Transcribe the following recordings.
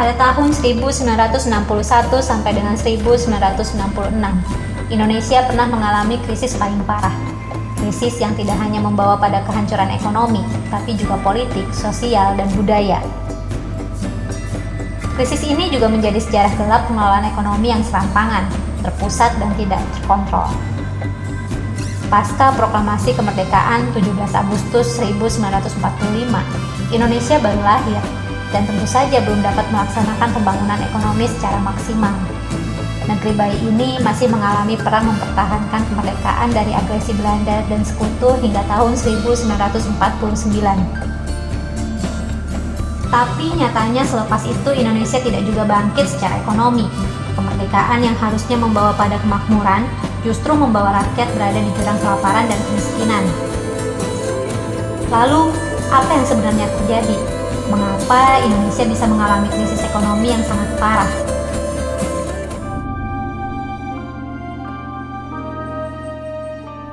Pada tahun 1961 sampai dengan 1966, Indonesia pernah mengalami krisis paling parah. Krisis yang tidak hanya membawa pada kehancuran ekonomi, tapi juga politik, sosial, dan budaya. Krisis ini juga menjadi sejarah gelap pengelolaan ekonomi yang serampangan, terpusat, dan tidak terkontrol. Pasca proklamasi kemerdekaan 17 Agustus 1945, Indonesia baru lahir dan tentu saja belum dapat melaksanakan pembangunan ekonomi secara maksimal. Negeri bayi ini masih mengalami perang mempertahankan kemerdekaan dari agresi Belanda dan Sekutu hingga tahun 1949. Tapi nyatanya selepas itu Indonesia tidak juga bangkit secara ekonomi. Kemerdekaan yang harusnya membawa pada kemakmuran justru membawa rakyat berada di jurang kelaparan dan kemiskinan. Lalu, apa yang sebenarnya terjadi? Mengapa Indonesia bisa mengalami krisis ekonomi yang sangat parah?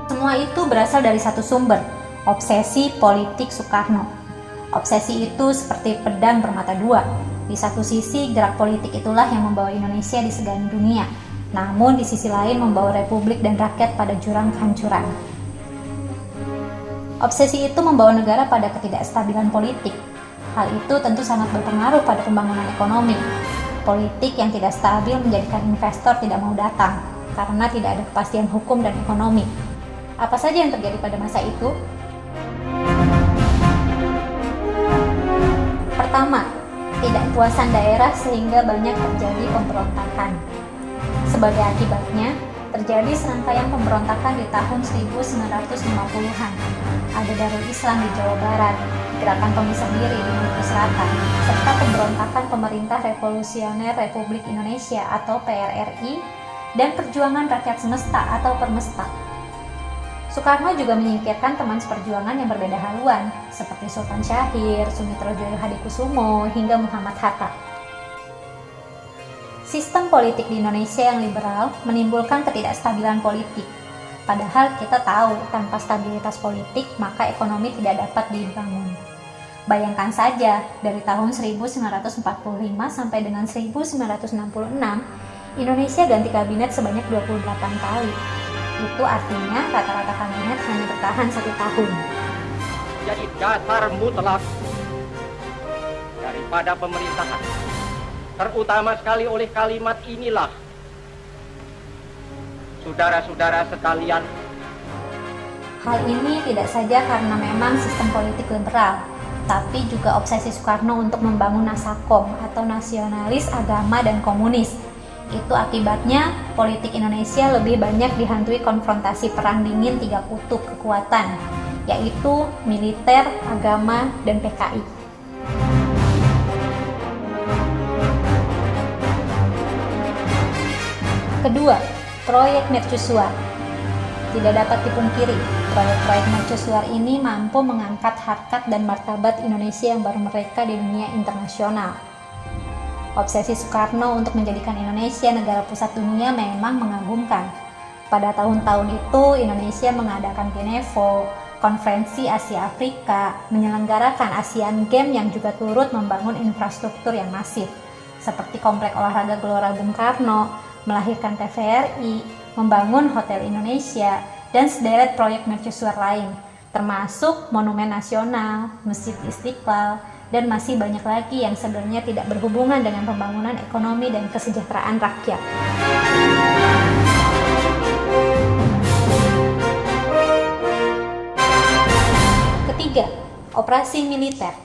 Semua itu berasal dari satu sumber, obsesi politik Soekarno. Obsesi itu seperti pedang bermata dua. Di satu sisi, gerak politik itulah yang membawa Indonesia disegani dunia. Namun di sisi lain membawa republik dan rakyat pada jurang kehancuran. Obsesi itu membawa negara pada ketidakstabilan politik. Hal itu tentu sangat berpengaruh pada pembangunan ekonomi. Politik yang tidak stabil menjadikan investor tidak mau datang, karena tidak ada kepastian hukum dan ekonomi. Apa saja yang terjadi pada masa itu? Pertama, ketidakpuasan daerah sehingga banyak terjadi pemberontakan. Sebagai akibatnya, terjadi serangkaian pemberontakan di tahun 1950-an. Ada Darul Islam di Jawa Barat, Gerakan Pemisah Diri di Maluku Selatan, serta pemberontakan Pemerintah Revolusioner Republik Indonesia atau PRRI dan Perjuangan Rakyat Semesta atau Permesta. Soekarno juga menyingkirkan teman seperjuangan yang berbeda haluan, seperti Sultan Syahrir, Sumitrojoyo Hadikusumo, hingga Muhammad Hatta. Sistem politik di Indonesia yang liberal menimbulkan ketidakstabilan politik. Padahal kita tahu, tanpa stabilitas politik, maka ekonomi tidak dapat dibangun. Bayangkan saja, dari tahun 1945 sampai dengan 1966, Indonesia ganti kabinet sebanyak 28 kali. Itu artinya rata-rata kabinet hanya bertahan 1 tahun. Jadi dasar mutlak daripada pemerintahan, terutama sekali oleh kalimat inilah, saudara-saudara sekalian. Hal ini tidak saja karena memang sistem politik liberal, tapi juga obsesi Soekarno untuk membangun nasakom atau nasionalis agama dan komunis. Itu akibatnya politik Indonesia lebih banyak dihantui konfrontasi perang dingin 3 kutub kekuatan, yaitu militer, agama, dan PKI. Kedua, proyek mercusuar. Tidak dapat dipungkiri, proyek-proyek mercusuar ini mampu mengangkat harkat dan martabat Indonesia yang baru mereka di dunia internasional. Obsesi Soekarno untuk menjadikan Indonesia negara pusat dunia memang mengagumkan. Pada tahun-tahun itu, Indonesia mengadakan Genevo, Konferensi Asia Afrika, menyelenggarakan Asian Games yang juga turut membangun infrastruktur yang masif, seperti Komplek Olahraga Gelora Bung Karno, melahirkan TVRI, membangun Hotel Indonesia, dan sederet proyek mercusuar lain, termasuk Monumen Nasional, Masjid Istiqlal, dan masih banyak lagi yang sebenarnya tidak berhubungan dengan pembangunan ekonomi dan kesejahteraan rakyat. Ketiga, operasi militer.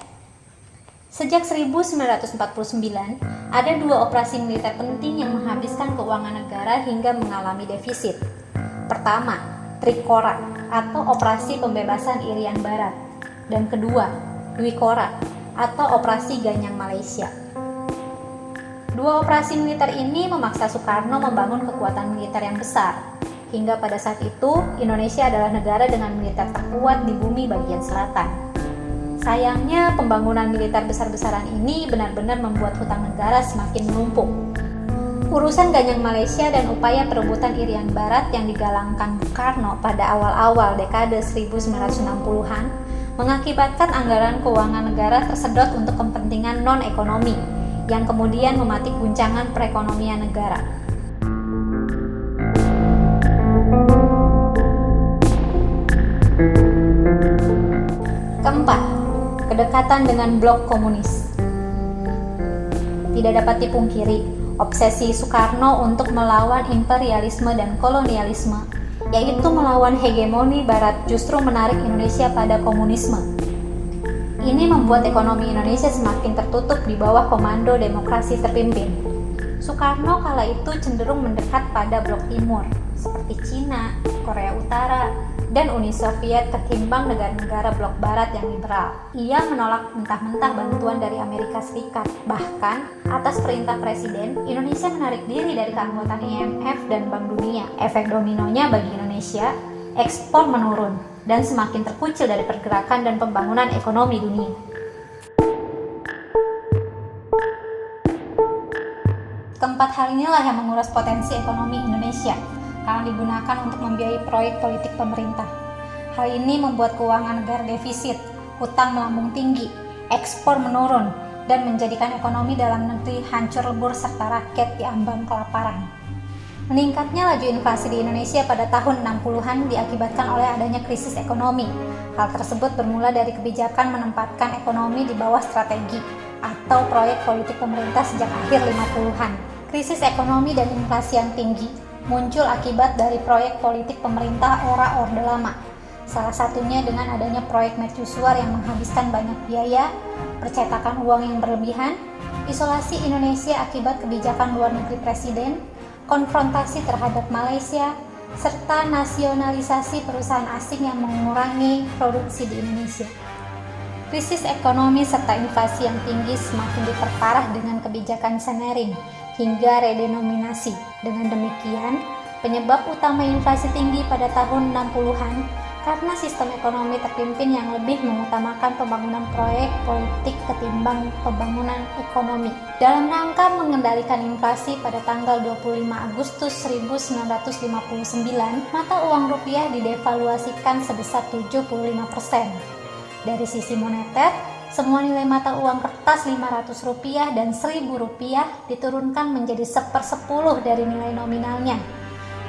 Sejak 1949, ada 2 operasi militer penting yang menghabiskan keuangan negara hingga mengalami defisit. Pertama, Trikora atau Operasi Pembebasan Irian Barat, dan kedua, Dwikora atau Operasi Ganyang Malaysia. 2 operasi militer ini memaksa Soekarno membangun kekuatan militer yang besar. Hingga pada saat itu, Indonesia adalah negara dengan militer terkuat di bumi bagian selatan. Sayangnya, pembangunan militer besar-besaran ini benar-benar membuat hutang negara semakin menumpuk. Urusan Ganyang Malaysia dan upaya perebutan Irian Barat yang digalangkan Soekarno pada awal-awal dekade 1960-an mengakibatkan anggaran keuangan negara tersedot untuk kepentingan non-ekonomi, yang kemudian mematik guncangan perekonomian negara. Keempat, kedekatan dengan blok komunis. Tidak dapat dipungkiri, obsesi Soekarno untuk melawan imperialisme dan kolonialisme, yaitu melawan hegemoni Barat, justru menarik Indonesia pada komunisme. Ini membuat ekonomi Indonesia semakin tertutup di bawah komando demokrasi terpimpin. Soekarno kala itu cenderung mendekat pada blok timur, seperti Cina, Korea Utara, dan Uni Soviet ketimbang negara-negara blok barat yang liberal. Ia menolak mentah-mentah bantuan dari Amerika Serikat. Bahkan, atas perintah Presiden, Indonesia menarik diri dari keanggotaan IMF dan Bank Dunia. Efek dominonya bagi Indonesia, ekspor menurun dan semakin terkucil dari pergerakan dan pembangunan ekonomi dunia. Keempat hal inilah yang menguras potensi ekonomi Indonesia karena digunakan untuk membiayai proyek politik pemerintah. Hal ini membuat keuangan negara defisit, hutang melambung tinggi, ekspor menurun, dan menjadikan ekonomi dalam negeri hancur lebur serta rakyat diambang kelaparan. Meningkatnya laju inflasi di Indonesia pada tahun 60-an diakibatkan oleh adanya krisis ekonomi. Hal tersebut bermula dari kebijakan menempatkan ekonomi di bawah strategi atau proyek politik pemerintah sejak akhir 50-an. Krisis ekonomi dan inflasi yang tinggi muncul akibat dari proyek politik pemerintah era Orde Lama. Salah satunya dengan adanya proyek mercusuar yang menghabiskan banyak biaya, percetakan uang yang berlebihan, isolasi Indonesia akibat kebijakan luar negeri Presiden, konfrontasi terhadap Malaysia, serta nasionalisasi perusahaan asing yang mengurangi produksi di Indonesia. Krisis ekonomi serta inflasi yang tinggi semakin diperparah dengan kebijakan Sanerin hingga redenominasi. Dengan demikian, penyebab utama inflasi tinggi pada tahun 60-an karena sistem ekonomi terpimpin yang lebih mengutamakan pembangunan proyek politik ketimbang pembangunan ekonomi. Dalam rangka mengendalikan inflasi pada tanggal 25 Agustus 1959, mata uang rupiah didevaluasikan sebesar 75%. Dari sisi moneter, semua nilai mata uang kertas Rp500 dan Rp1.000 diturunkan menjadi 1/10 dari nilai nominalnya.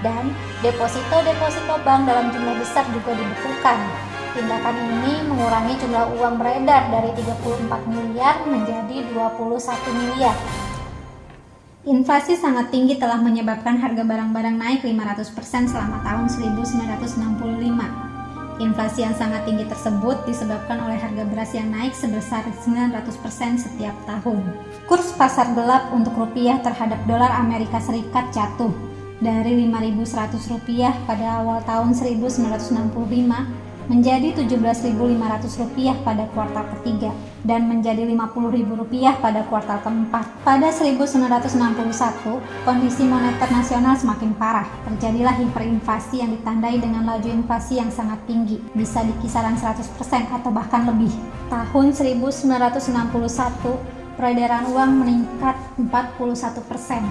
Dan deposito-deposito bank dalam jumlah besar juga dibekukan. Tindakan ini mengurangi jumlah uang beredar dari 34 miliar menjadi 21 miliar. Inflasi sangat tinggi telah menyebabkan harga barang-barang naik 500% selama tahun 1965. Inflasi yang sangat tinggi tersebut disebabkan oleh harga beras yang naik sebesar 900% setiap tahun. Kurs pasar gelap untuk rupiah terhadap dolar Amerika Serikat jatuh dari Rp5.100 pada awal tahun 1965 menjadi Rp17.500 pada kuartal ketiga dan menjadi Rp50.000 pada kuartal keempat. Pada 1961, kondisi moneter nasional semakin parah. Terjadilah hiperinflasi yang ditandai dengan laju inflasi yang sangat tinggi, bisa di kisaran 100% atau bahkan lebih. Tahun 1961, peredaran uang meningkat 41%.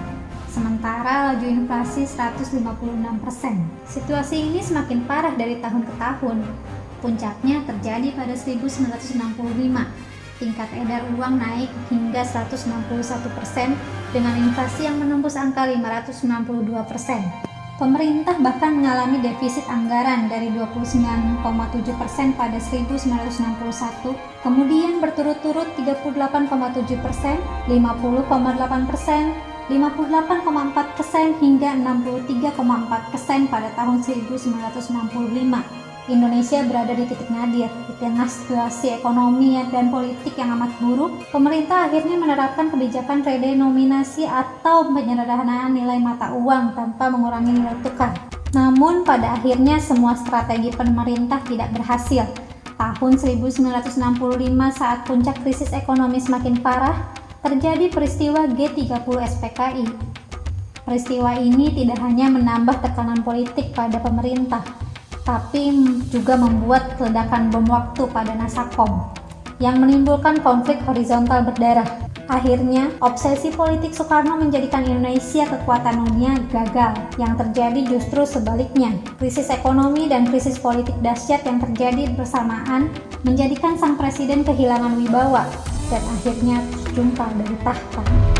Sementara laju inflasi 156%. Situasi ini semakin parah dari tahun ke tahun. Puncaknya terjadi pada 1965. Tingkat edar uang naik hingga 161% dengan inflasi yang menembus angka 562%. Pemerintah bahkan mengalami defisit anggaran dari 29,7% pada 1961, kemudian berturut-turut 38,7%, 50,8%, 58,4% hingga 63,4% pada tahun 1965. Indonesia berada di titik nadir. Di tengah situasi ekonomi dan politik yang amat buruk, pemerintah akhirnya menerapkan kebijakan redenominasi atau penyederhanaan nilai mata uang tanpa mengurangi nilai tukar. Namun pada akhirnya semua strategi pemerintah tidak berhasil. Tahun 1965 saat puncak krisis ekonomi semakin parah, terjadi peristiwa G30 SPKI. Peristiwa ini tidak hanya menambah tekanan politik pada pemerintah, tapi juga membuat ledakan bom waktu pada Nasakom yang menimbulkan konflik horizontal berdarah. Akhirnya, obsesi politik Soekarno menjadikan Indonesia kekuatan dunia gagal. Yang terjadi justru sebaliknya. Krisis ekonomi dan krisis politik dahsyat yang terjadi bersamaan menjadikan sang presiden kehilangan wibawa. dan akhirnya terjungkal dari tahta.